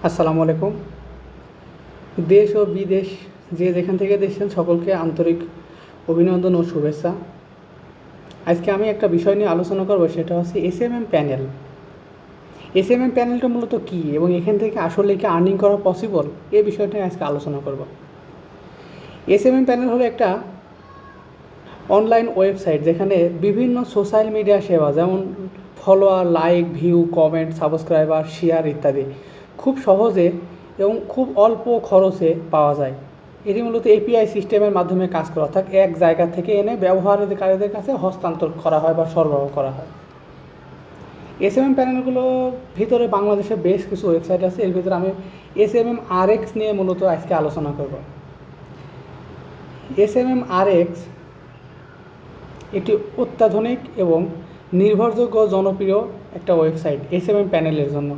আসসালামু আলাইকুম। দেশ ও বিদেশ যে যেখান থেকে দেখছেন সকলকে আন্তরিক অভিনন্দন ও শুভেচ্ছা। আজকে আমি একটা বিষয় নিয়ে আলোচনা করব, সেটা হচ্ছে এসএমএম প্যানেল। এসএমএম প্যানেলটা মূলত কী এবং এখান থেকে আসলে কি আর্নিং করা পসিবল, এই বিষয়টা নিয়ে আজকে আলোচনা করব। এসএমএম প্যানেল হলো একটা অনলাইন ওয়েবসাইট যেখানে বিভিন্ন সোশ্যাল মিডিয়া সেবা যেমন follower, like, view, comment, subscriber, share ইত্যাদি খুব সহজে এবং খুব অল্প খরচে পাওয়া যায়। এটি মূলত এপিআই সিস্টেমের মাধ্যমে কাজ করে, অর্থাৎ এক জায়গা থেকে এনে ব্যবহারকারীদের কাছে হস্তান্তর করা হয় বা সরবরাহ করা হয়। এসএমএম প্যানেলগুলো ভিতরে বাংলাদেশে বেশ কিছু ওয়েবসাইট আছে, এর ভিতরে আমি এসএমএম আরএক্স নিয়ে মূলত আজকে আলোচনা করব। এসএমএম আরএক্স এটি অত্যাধুনিক এবং নির্ভরযোগ্য জনপ্রিয় একটা ওয়েবসাইট এসএমএম প্যানেলের জন্য।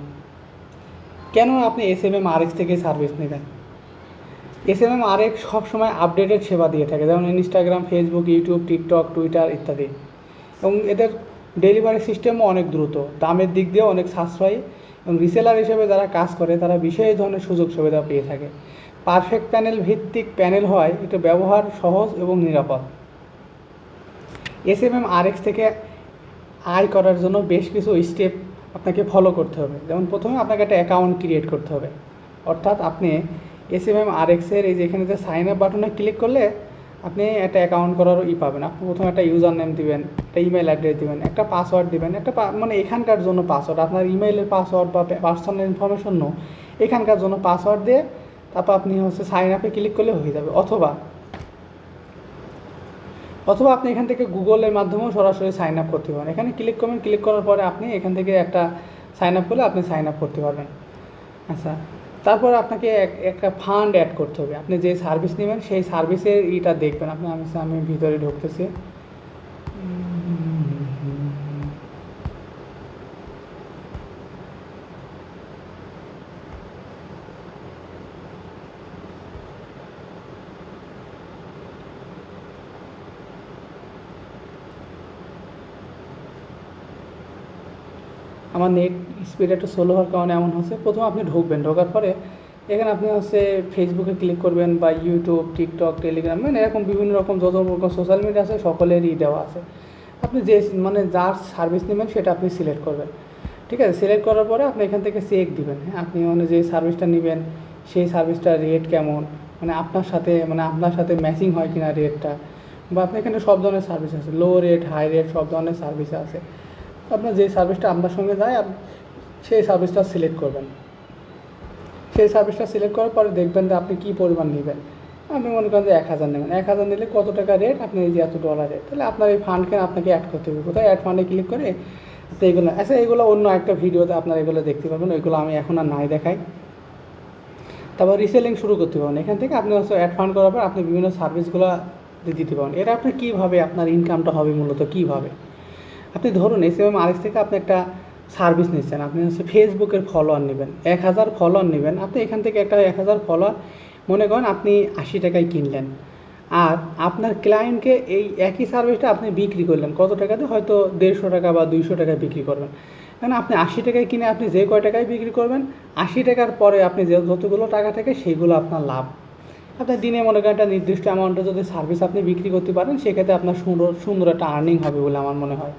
কেন আপনি এসএমএম আরএক্স থেকে সার্ভিস নেবেন? এসএমএম আরএক্স সবসময় আপডেটেড সেবা দিয়ে থাকে, যেমন Instagram, Facebook, YouTube, TikTok, Twitter ইত্যাদি। এবং এদের ডেলিভারি সিস্টেমও অনেক দ্রুত, দামের দিক দিয়েও অনেক সাশ্রয়ী, এবং রিসেলার হিসেবে যারা কাজ করে তারা বিশেষ ধরনের সুযোগ সুবিধা পেয়ে থাকে। পারফেক্ট প্যানেল ভিত্তিক প্যানেল হয় এটা ব্যবহার সহজ এবং নিরাপদ। এসএমএম আরএক্স থেকে আয় করার জন্য বেশ কিছু স্টেপ আপনাকে ফলো করতে হবে। যেমন প্রথমে আপনাকে একটা অ্যাকাউন্ট ক্রিয়েট করতে হবে, অর্থাৎ আপনি এসএমএম আরএক্সের এই যে এখানে যে সাইন আপ বাটনে ক্লিক করলে আপনি একটা অ্যাকাউন্ট করারও পাবেন। আপনি প্রথমে একটা ইউজার নেম দিবেন, একটা ইমেল অ্যাড্রেস দিবেন, একটা পাসওয়ার্ড দিবেন, একটা মানে এখানকার জন্য পাসওয়ার্ড, আপনার ইমেইলের পাসওয়ার্ড বা পার্সোনাল ইনফরমেশন নো, এখানকার জন্য পাসওয়ার্ড দিয়ে তারপর আপনি সাইন আপে ক্লিক করলে হয়ে যাবে। অথবা আপনি এখান থেকে গুগলের মাধ্যমেও সরাসরি সাইন আপ করতে পারেন। এখানে ক্লিক করবেন, ক্লিক করার পরে আপনি এখান থেকে একটা সাইন আপ করলে আপনি সাইন আপ করতে পারবেন। আচ্ছা, তারপর আপনাকে একটা ফান্ড অ্যাড করতে হবে। আপনি যে সার্ভিস নেবেন সেই সার্ভিসের দেখবেন আপনি। আমি ভিতরে ঢুকতেছি। আমার নেট স্পিড একটু স্লো হওয়ার কারণে এমন হচ্ছে। প্রথমে আপনি ঢুকবেন, ঢোকার পরে এখানে আপনি ফেসবুকে ক্লিক করবেন বা ইউটিউব, টিকটক, টেলিগ্রাম, মানে এরকম বিভিন্ন রকম যত রকম সোশ্যাল মিডিয়া আছে সকলেরই দেওয়া আছে। আপনি যে যার সার্ভিস নেবেন সেটা আপনি সিলেক্ট করবেন। ঠিক আছে, সিলেক্ট করার পরে আপনি এখান থেকে চেক দিবেন। হ্যাঁ, আপনি যে সার্ভিসটা নেবেন সেই সার্ভিসটার রেট কেমন, আপনার সাথে ম্যাচিং হয় কিনা রেটটা, বা আপনি এখানে সব ধরনের সার্ভিস আছে, লো রেট, হাই রেট, সব ধরনের সার্ভিস আছে। আপনার যে সার্ভিসটা আপনার সঙ্গে যায় সেই সার্ভিসটা সিলেক্ট করবেন। সেই সার্ভিসটা সিলেক্ট করার পরে দেখবেন যে আপনি কী পরিমাণ নেবেন। আপনি মনে করেন যে 1000 নেবেন, 1000 নিলে কত টাকা রেট, আপনি এই যে এত ডলার রেট, তাহলে আপনার এই ফান্ডকে আপনাকে অ্যাড করতে হবে। কোথায় অ্যাড ফান্ডে ক্লিক করে তো এগুলো এগুলো অন্য একটা ভিডিওতে আপনারা এগুলো দেখতে পাবেন, ওইগুলো আমি এখন আর নাই দেখাই। তারপর রিসেলিং শুরু করতে পারেন। এখান থেকে আপনি অ্যাড ফান্ড করার পর আপনি বিভিন্ন সার্ভিসগুলো দিতে পারেন। এটা আপনি কীভাবে আপনার ইনকামটা হবে মূলত কীভাবে, আপনি ধরুন এসএমএম আরএক্স থেকে আপনি একটা সার্ভিস নিচ্ছেন। আপনি ফেসবুকের ফলোয়ার নেবেন, 1000 ফলোয়ার নেবেন। আপনি এখান থেকে একটা 1000 ফলোয়ার মনে করেন আপনি 80 টাকায় কিনলেন, আর আপনার ক্লায়েন্টকে এই একই সার্ভিসটা আপনি বিক্রি করলেন কত টাকাতে, হয়তো 150 টাকা বা 200 টাকায় বিক্রি করবেন। কারণ আপনি 80 টাকায় কিনে আপনি যে কয় টাকায় বিক্রি করবেন, 80 টাকার পরে আপনি যতগুলো টাকা থাকে সেইগুলো আপনার লাভ। আপনি দিনে মনে করেন একটা নির্দিষ্ট অ্যামাউন্টে যদি সার্ভিস আপনি বিক্রি করতে পারেন, সেক্ষেত্রে আপনার সুন্দর একটা আর্নিং হবে বলে আমার মনে হয়।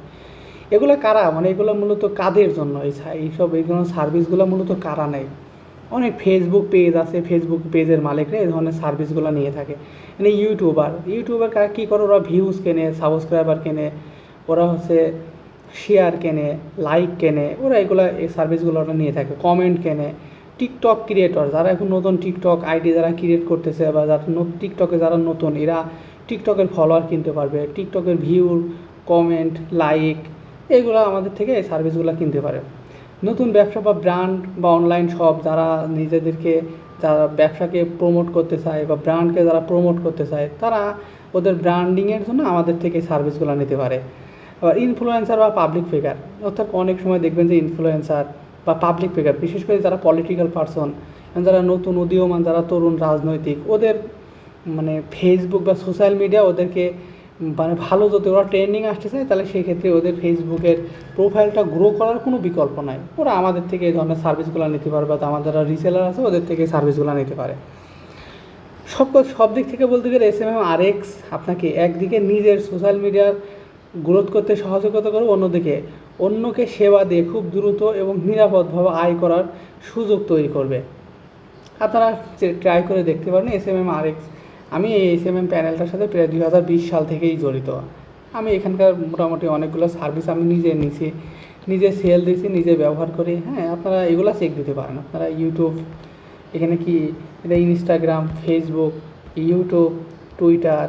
এগুলো কারা, এগুলো মূলত কাদের জন্য এইগুলো সার্ভিসগুলো মূলত কারা নেয়? অনেক ফেসবুক পেজ আছে, ফেসবুক পেজের মালিকরা এই ধরনের সার্ভিসগুলো নিয়ে থাকে। মানে ইউটিউবার কারা কী করে, ওরা ভিউজ কেনে, সাবস্ক্রাইবার কেনে, ওরা শেয়ার কেনে, লাইক কেনে, ওরা এই সার্ভিসগুলো ওরা নিয়ে থাকে, কমেন্ট কেনে। টিকটক ক্রিয়েটর যারা এখন নতুন টিকটক আইডি যারা ক্রিয়েট করতেছে, বা যারা টিকটকে যারা নতুন, এরা টিকটকের ফলোয়ার কিনতে পারবে, টিকটকের ভিউ, কমেন্ট, লাইক, এইগুলো আমাদের থেকে এই সার্ভিসগুলো কিনতে পারে। নতুন ব্যবসা বা ব্র্যান্ড বা অনলাইন শপ যারা যারা ব্যবসাকে প্রমোট করতে চায় বা ব্র্যান্ডকে যারা প্রমোট করতে চায়, তারা ওদের ব্র্যান্ডিংয়ের জন্য আমাদের থেকে সার্ভিসগুলো নিতে পারে। আবার ইনফ্লুয়েন্সার বা পাবলিক ফিগার, অর্থাৎ অনেক সময় দেখবেন যে ইনফ্লুয়েন্সার বা পাবলিক ফিগার, বিশেষ করে যারা পলিটিক্যাল পারসন, যারা নতুন উদীয়মান, যারা তরুণ রাজনৈতিক, ওদের ফেসবুক বা সোশ্যাল মিডিয়া ওদেরকে মানে ভালো, যদি ওরা ট্রেন্ডিং আসতে চায় তাহলে সেই ক্ষেত্রে ওদের ফেসবুকের প্রোফাইলটা গ্রো করার কোনো বিকল্প নাই, ওরা আমাদের থেকে এই ধরনের সার্ভিসগুলো নিতে পারে, বা আমাদের যারা রিসেলার আছে ওদের থেকে সার্ভিসগুলো নিতে পারে। সব দিক থেকে বলতে গেলে SMM-RX আপনাকে একদিকে নিজের সোশ্যাল মিডিয়ার গ্রোথ করতে সহযোগিতা করে, অন্যদিকে অন্যকে সেবা দিয়ে খুব দ্রুত এবং নিরাপদভাবে আয় করার সুযোগ তৈরি করবে। আপনারা ট্রাই করে দেখতে পারেন SMM-RX। আমি এই SMM প্যানেলটার সাথে প্রায় 2020 সাল থেকেই জড়িত। আমি এখানকার মোটামুটি অনেকগুলো সার্ভিস আমি নিজে নিছি, নিজে সেল দিয়েছি, নিজে ব্যবহার করি। হ্যাঁ, আপনারা এগুলো চেক দিতে পারেন। আপনারা ইউটিউব, এখানে কি এটা Instagram, Facebook, YouTube, Twitter,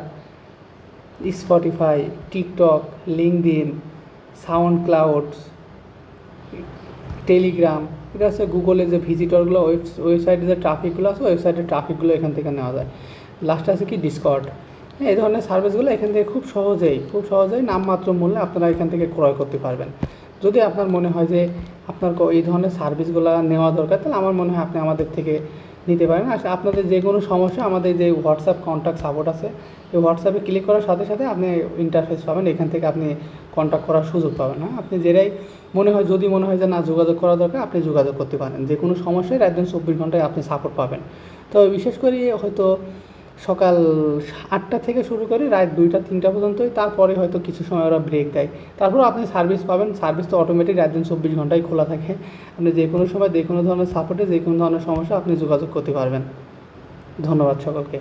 Spotify, TikTok, LinkedIn, sound cloud, Telegram, এটা হচ্ছে গুগলের যে ভিজিটরগুলো, ওয়েবসাইটে যে ট্রাফিকগুলো আছে, ওয়েবসাইটের ট্রাফিকগুলো এখান থেকে নেওয়া যায়। লাস্টে আছে কি ডিসকর্ড। হ্যাঁ, এই ধরনের সার্ভিসগুলো এখান থেকে খুব সহজেই নামমাত্র মূল্যে আপনারা এখান থেকে ক্রয় করতে পারবেন। যদি আপনার মনে হয় যে আপনার এই ধরনের সার্ভিসগুলো নেওয়া দরকার, তাহলে আমার মনে হয় আপনি আমাদের থেকে নিতে পারেন। আর আপনাদের যে কোনো সমস্যা, আমাদের যে হোয়াটসঅ্যাপ কন্ট্যাক্ট সাপোর্ট আছে, এই হোয়াটসঅ্যাপে ক্লিক করার সাথে সাথে আপনি ইন্টারফেস পাবেন, এখান থেকে আপনি কন্ট্যাক্ট করার সুযোগ পাবেন। হ্যাঁ, আপনি যেটাই যদি মনে হয় যে না যোগাযোগ করা দরকার, আপনি যোগাযোগ করতে পারেন। যে কোনো সমস্যায় রাত দিন 24 ঘন্টায় আপনি সাপোর্ট পাবেন। তো বিশেষ করে হয়তো সকাল 8টা থেকে শুরু করে রাত 2টা-3টা পর্যন্তই, তারপরে হয়তো কিছু সময় ওরা ব্রেক দেয়, তারপর আপনি সার্ভিস পাবেন। সার্ভিস তো অটোমেটিক রাত দিন 24 ঘন্টাই খোলা থাকে। আপনি যে কোনো সময় যে কোনো ধরনের সাপোর্টে, যে কোনো ধরনের সমস্যা আপনি যোগাযোগ করতে পারবেন। ধন্যবাদ সকলকে।